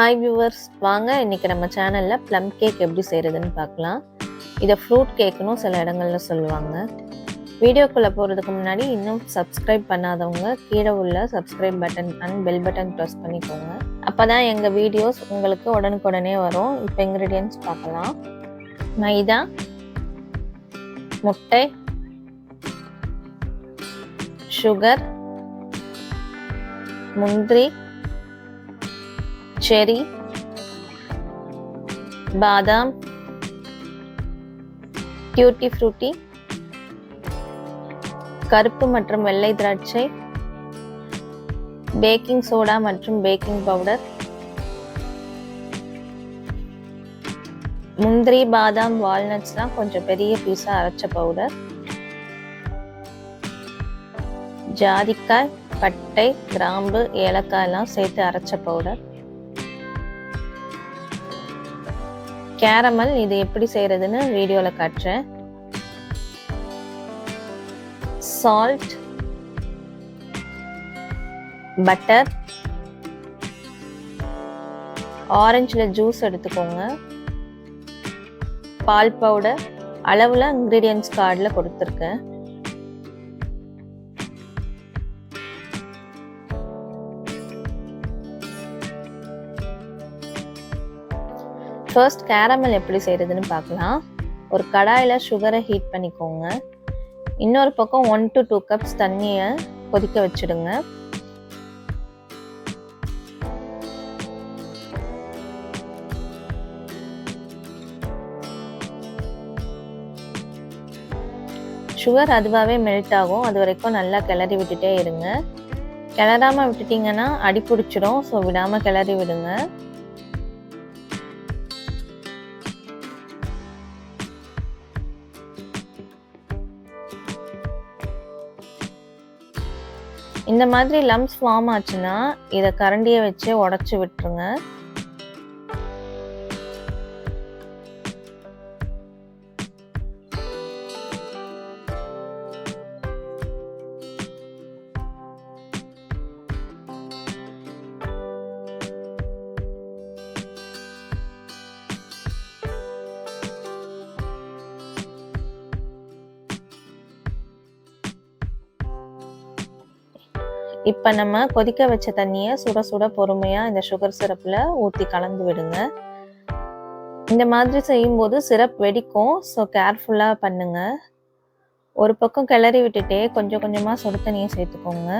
Hi viewers, வாங்க இன்னைக்கு நம்ம சேனலில் ப்ளம் கேக் எப்படி செய்கிறதுன்னு பார்க்கலாம். இதை ஃப்ரூட் கேக்குன்னு சில இடங்களில் சொல்லுவாங்க. வீடியோக்குள்ளே போகிறதுக்கு முன்னாடி இன்னும் சப்ஸ்கிரைப் பண்ணாதவங்க கீழே உள்ள subscribe button and bell button press பண்ணிக்கோங்க. அப்போ தான் எங்கள் வீடியோஸ் உங்களுக்கு உடனுக்குடனே வரும். இப்போ இன்க்ரீடியன்ட்ஸ் பார்க்கலாம். மைதா, முட்டை, சுகர், முந்திரி, செரி, பாதாம், டியூட்டி ஃப்ரூட்டி, கருப்பு மற்றும் வெள்ளை திராட்சை, பேக்கிங் சோடா மற்றும் பேக்கிங் பவுடர், முந்திரி, பாதாம், வால்நட்ஸ்லாம் கொஞ்சம் பெரிய பீஸா அரைச்ச பவுடர், ஜாதிக்காய், பட்டை, கிராம்பு, ஏலக்காய் எல்லாம் சேர்த்து அரைச்ச பவுடர், கேரமல். இது எப்படி செய்யறதுன்னு வீடியோவில் காட்டுறேன். சால்ட், பட்டர், ஆரஞ்சில் ஜூஸ் எடுத்துக்கோங்க, பால் பவுடர். அளவில் இன்க்ரீடியன்ட்ஸ் கார்டில் கொடுத்துருக்கேன். ஃபர்ஸ்ட் கேரமல் எப்படி செய்கிறதுன்னு பார்க்கலாம். ஒரு கடாயில் சுகரை ஹீட் பண்ணிக்கோங்க. இன்னொரு பக்கம் 1 to 2 கப்ஸ் தண்ணியை கொதிக்க வச்சுடுங்க. சுகர் அதுவாகவே மெல்ட் ஆகும். அது வரைக்கும் நல்லா கிளறி விட்டுட்டே இருங்க. கிளறாமல் விட்டுட்டிங்கன்னா அடி பிடிச்சிடும். ஸோ விடாமல் கிளறி விடுங்க. இந்த மாதிரி லம்ப்ஸ் ஃபார்ம் ஆச்சுன்னா இதை கரண்டியை வச்சு உடச்சி விட்டுருங்க. இப்போ நம்ம கொதிக்க வச்ச தண்ணியை சுட சுட பொறுமையாக இந்த சுகர் சிரப்பில் ஊற்றி கலந்து விடுங்க. இந்த மாதிரி செய்யும்போது சிரப் வெடிக்கும். ஸோ கேர்ஃபுல்லாக பண்ணுங்க. ஒரு பக்கம் கிளறி விட்டுட்டே கொஞ்சம் கொஞ்சமாக சுடு தண்ணியை சேர்த்துக்கோங்க.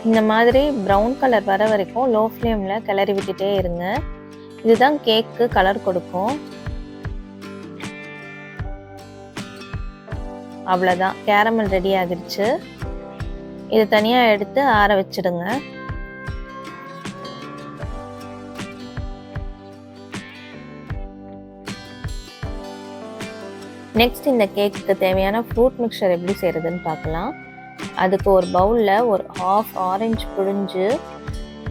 இந்த மாதிரி ப்ரௌன் கலர் வர வரைக்கும் லோ ஃப்ளேமில் கிளறி விட்டுட்டே இருங்க. இதுதான் கேக்கு கலர் கொடுக்கும். அவ்வளோதான், கேரமல் ரெடி ஆகிடுச்சு. இது தனியாக எடுத்து ஆற வச்சிடுங்க. நெக்ஸ்ட் இந்த கேக்குக்கு தேவையான ஃப்ரூட் மிக்சர் எப்படி செய்கிறதுன்னு பார்க்கலாம். அதுக்கு ஒரு பவுலில் ஒரு ½ ஆரஞ்சு புழிஞ்சு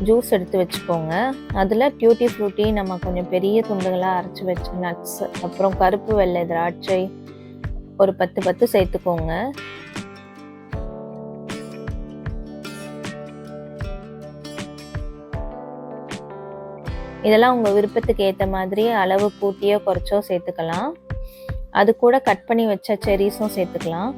ஜூஸ் எடுத்து வச்சுக்கோங்க. அதில் டியூட்டி ஃப்ரூட்டி நம்ம கொஞ்சம் பெரிய துண்டுகளாக அரைச்சி வச்ச நட்ஸ், அப்புறம் கருப்பு வெள்ளை திராட்சை ஒரு 10 சேர்த்துக்கோங்க. இதெல்லாம் உங்கள் விருப்பத்துக்கு ஏற்ற மாதிரி அளவு கூட்டியோ குறைச்சோ சேர்த்துக்கலாம். அது கூட கட் பண்ணி வச்ச செரீஸும் சேர்த்துக்கலாம்.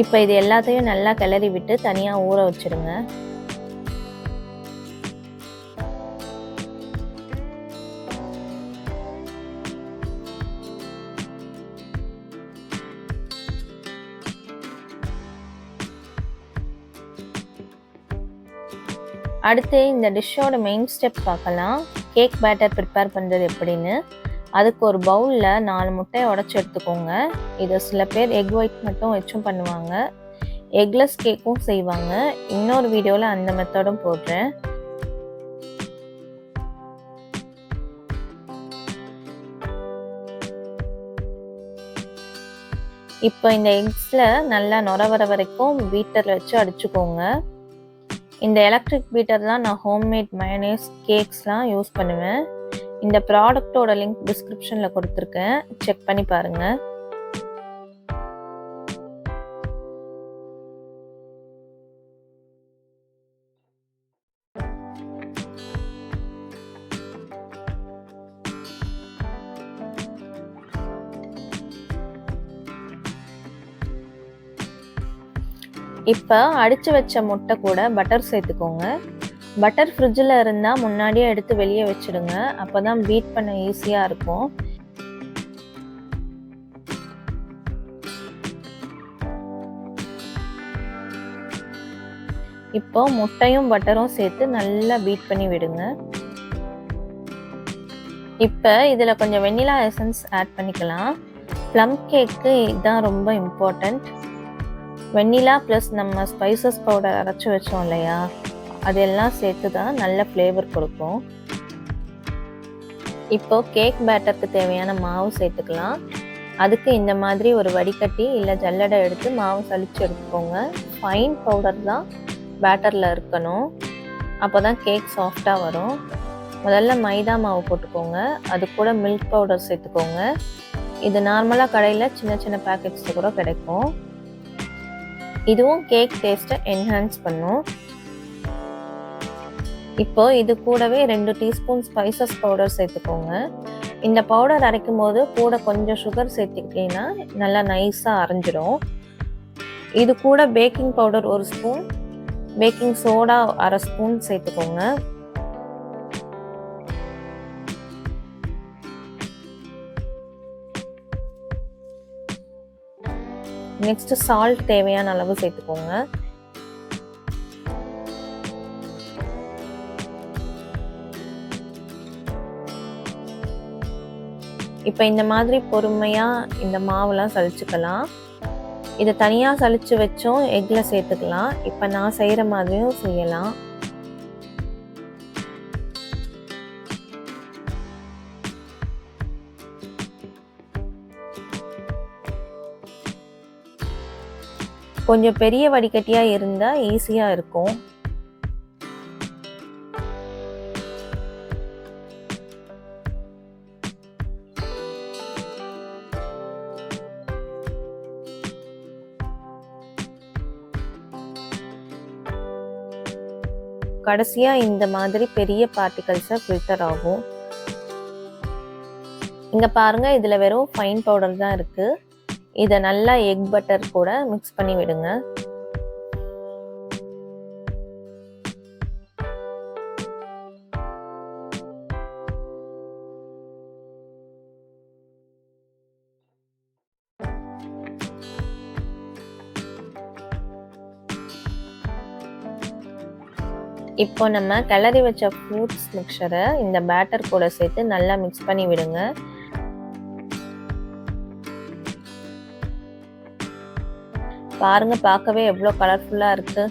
இப்போ இது எல்லாத்தையும் நல்லா கிளறி விட்டு தனியாக ஊற வச்சிடுங்க. அடுத்து இந்த டிஷ்ஷோட மெயின் ஸ்டெப் பார்க்கலாம். கேக் பேட்டர் ப்ரிப்பேர் பண்ணுறது எப்படின்னு. அதுக்கு ஒரு பவுலில் 4 முட்டையை உடச்சி எடுத்துக்கோங்க. இதை சில பேர் எக் ஒயிட் மட்டும் வச்சும் பண்ணுவாங்க. எக்லெஸ் கேக்கும் செய்வாங்க. இன்னொரு வீடியோவில் அந்த மெத்தடும் போடுறேன். இப்போ இந்த எக்ஸில் நல்லா நுர வர வரைக்கும் பீட்டரில் வச்சு அடிச்சுக்கோங்க. இந்த எலக்ட்ரிக் பீட்டர் தான் நான் ஹோம்மேட் மயோனைஸ் கேக்ஸ்லாம் யூஸ் பண்ணுவேன். இந்த ப்ராடக்டோட லிங்க் டிஸ்கிரிப்ஷனில் கொடுத்துருக்கேன், செக் பண்ணி பாருங்கள். இப்போ அடித்து வச்ச முட்டை கூட பட்டர் சேர்த்துக்கோங்க. பட்டர் ஃப்ரிட்ஜில் இருந்தால் முன்னாடியே எடுத்து வெளியே வச்சுடுங்க. அப்போ தான் பீட் பண்ண ஈஸியாக இருக்கும். இப்போ முட்டையும் பட்டரும் சேர்த்து நல்லா பீட் பண்ணி விடுங்க. இப்போ இதில் கொஞ்சம் வெண்ணிலா எசன்ஸ் ஆட் பண்ணிக்கலாம். ப்ளம் கேக்கு இதுதான் ரொம்ப இம்பார்ட்டண்ட். வெண்ணிலா ப்ளஸ் நம்ம ஸ்பைசஸ் பவுடர் அரைச்சி வச்சோம் இல்லையா, அதெல்லாம் சேர்த்து தான் நல்ல ஃப்ளேவர் கொடுக்கும். இப்போ கேக் பேட்டருக்கு தேவையான மாவு சேர்த்துக்கலாம். அதுக்கு இந்த மாதிரி ஒரு வடிகட்டி இல்லை ஜல்லடை எடுத்து மாவு சலிச்சு எடுத்துக்கோங்க. ஃபைன் பவுடர் தான் பேட்டரில் இருக்கணும், அப்போ தான் கேக் சாஃப்டாக வரும். முதல்ல மைதா மாவு போட்டுக்கோங்க. அது கூட மில்க் பவுடர் சேர்த்துக்கோங்க. இது நார்மலாக கடையில் சின்ன சின்ன பேக்கெட்ஸில் கூட கிடைக்கும். இதுவும் கேக் டேஸ்ட்டை என்ஹான்ஸ் பண்ணும். இப்போ இது கூடவே 2 டீஸ்பூன் ஸ்பைசஸ் பவுடர் சேர்த்துக்கோங்க. இந்த பவுடர் அரைக்கும் போது கூட கொஞ்சம் சுகர் சேர்த்துக்கிட்டீங்கன்னா நல்லா நைஸாக அரைஞ்சிடும். இது கூட baking powder 1 spoon, baking soda 1/2 spoon சேர்த்துக்கோங்க. நெக்ஸ்ட் சால்ட் தேவையான அளவு சேர்த்துக்கோங்க. இப்போ இந்த மாதிரி பொறுமையாக இந்த மாவுலாம் சலிச்சுக்கலாம். இதை தனியாக சலிச்சு வச்சும் எக்கில் சேர்த்துக்கலாம். இப்போ நான் செய்கிற மாதிரியும் செய்யலாம். கொஞ்சம் பெரிய வடிகட்டியாக இருந்தால் ஈஸியாக இருக்கும். கடைசியாக இந்த மாதிரி பெரிய பார்ட்டிகல்ஸை ஃபில்டர் ஆகும். இங்கே பாருங்கள், இதில் வெறும் ஃபைன் பவுடர் தான் இருக்குது. இதை நல்லா எக் பட்டர் கூட மிக்ஸ் பண்ணி விடுங்க. இப்போ நம்ம கிளறி வச்ச ஃப்ரூட்ஸ் மிக்சரை இந்த பேட்டர் கூட சேர்த்து நல்லா மிக்ஸ் பண்ணி விடுங்க. பாருங்க, பார்க்கவே எவ்வளோ கலர்ஃபுல்லாக இருக்கு.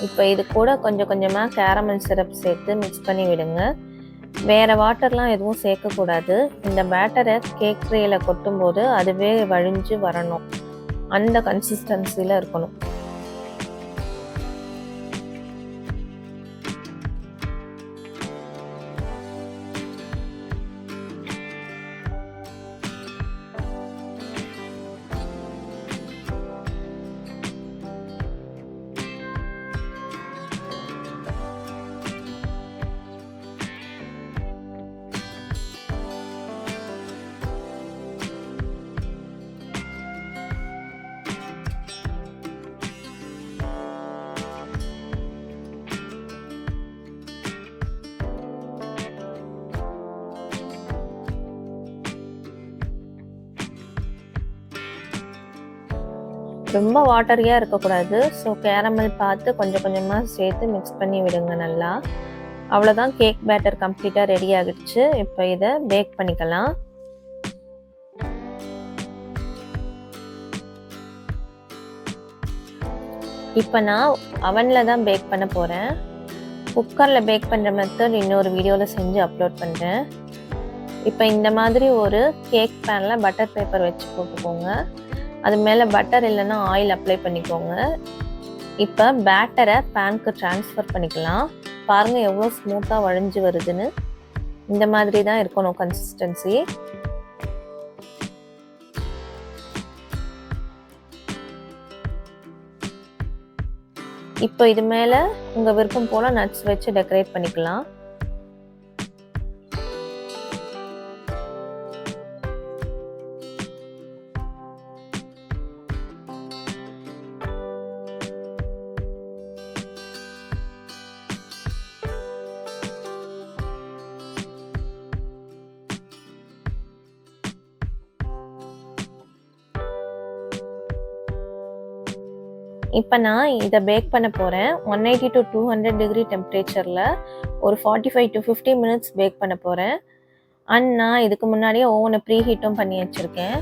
இப்போ இது கூட கொஞ்சம் கொஞ்சமாக கேரமல் சிரப் சேர்த்து மிக்ஸ் பண்ணி விடுங்க. வேறு வாட்டர்லாம் எதுவும் சேர்க்கக்கூடாது. இந்த பேட்டரை கேக் ட்ரேயில் கொட்டும்போது அதுவே வழிஞ்சு வரணும். அந்த கன்சிஸ்டன்சியில் இருக்கணும். ரொம்ப வாட்டரியாக இருக்கக்கூடாது. ஸோ கேரமல் பார்த்து கொஞ்சம் கொஞ்சமாக சேர்த்து மிக்ஸ் பண்ணி விடுங்க நல்லா. அவ்வளோதான், கேக் பேட்டர் கம்ப்ளீட்டாக ரெடி ஆகிடுச்சு. இப்போ இதை பேக் பண்ணிக்கலாம். இப்போ நான் அவனில் தான் பேக் பண்ண போகிறேன். குக்கரில் பேக் பண்ணுற மெத்தட் இன்னொரு வீடியோவில் செஞ்சு அப்லோட் பண்ணுறேன். இப்போ இந்த மாதிரி ஒரு கேக் பேனில் பட்டர் பேப்பர் வச்சு போட்டுக்கோங்க. அது மேலே பட்டர் இல்லைன்னா ஆயில் அப்ளை பண்ணிக்கோங்க. இப்போ பேட்டரை பேனுக்கு ட்ரான்ஸ்ஃபர் பண்ணிக்கலாம். பாருங்கள் எவ்வளோ ஸ்மூத்தாக வழிஞ்சு வருதுன்னு. இந்த மாதிரி தான் இருக்கணும் கன்சிஸ்டன்சி. இப்போ இது மேலே உங்கள் விருப்பம் போல் நட்ஸ் வச்சு டெக்கரேட் பண்ணிக்கலாம். இப்போ நான் இதை பேக் பண்ண போகிறேன். 180 to 200 டிகிரி டெம்பரேச்சரில் ஒரு 45 to 50 மினிட்ஸ் பேக் பண்ண போகிறேன். அண்ட் நான் இதுக்கு முன்னாடியே ஓவனை ப்ரீ ஹீட்டும் பண்ணி வச்சுருக்கேன்.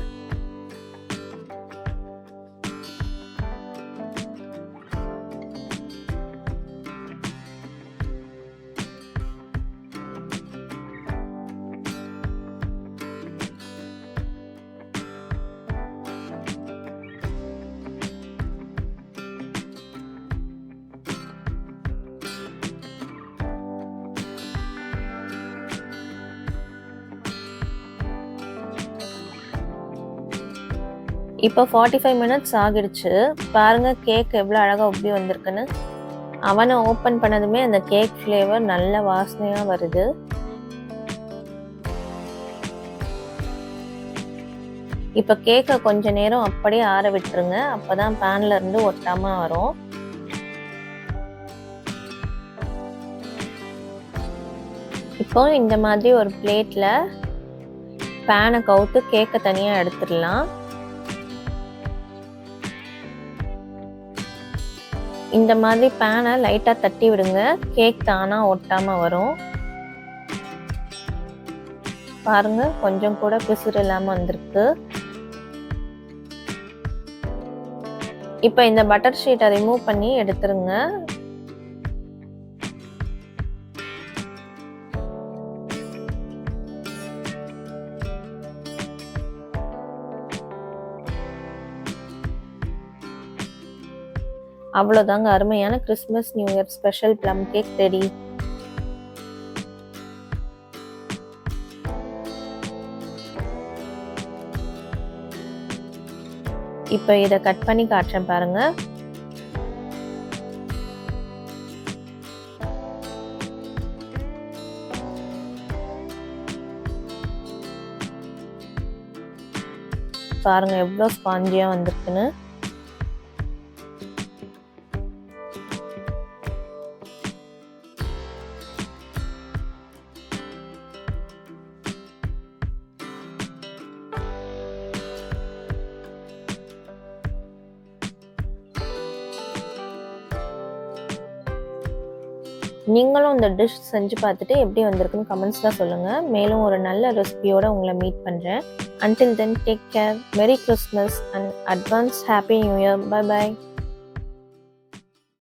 இப்போ 45 மினிட்ஸ் ஆகிடுச்சு. பாருங்கள் கேக் எவ்வளோ அழகாக உப்பி வந்திருக்குன்னு. அவனை ஓப்பன் பண்ணதுமே அந்த கேக் ஃப்ளேவர் நல்ல வாசனையாக வருது. இப்போ கேக்கை கொஞ்ச நேரம் அப்படியே ஆற விட்டுருங்க. அப்போ தான் பேனில் இருந்து ஒட்டாமல் வரும். இப்போ இந்த மாதிரி ஒரு பிளேட்டில் பேனை கவுத்து கேக்கை தனியாக எடுத்துடலாம். இந்த மாதிரி பேனை லைட்டாக தட்டி விடுங்க. கேக் தானாக ஒட்டாமல் வரும். பாருங்கள் கொஞ்சம் கூட பிசுறு இல்லாமல் வந்திருக்கு. இப்போ இந்த பட்டர் ஷீட்டை ரிமூவ் பண்ணி எடுத்துருங்க. அவ்வளோதாங்க, அருமையான Christmas new year special plum cake ready. இப்போ இதை கட் பண்ணி காட்டுறேன் பாருங்க. பாருங்க எவ்வளோ ஸ்பாஞ்சியாக வந்திருக்குன்னு. நீங்களும் இந்த டிஷ் செஞ்சு பார்த்துட்டு எப்படி வந்திருக்குன்னு கமெண்ட்ஸில் சொல்லுங்கள். மேலும் ஒரு நல்ல ரெசிபியோட உங்களை மீட் பண்ணுறேன். Until then, take care. Merry Christmas and advance Happy New Year. Bye bye.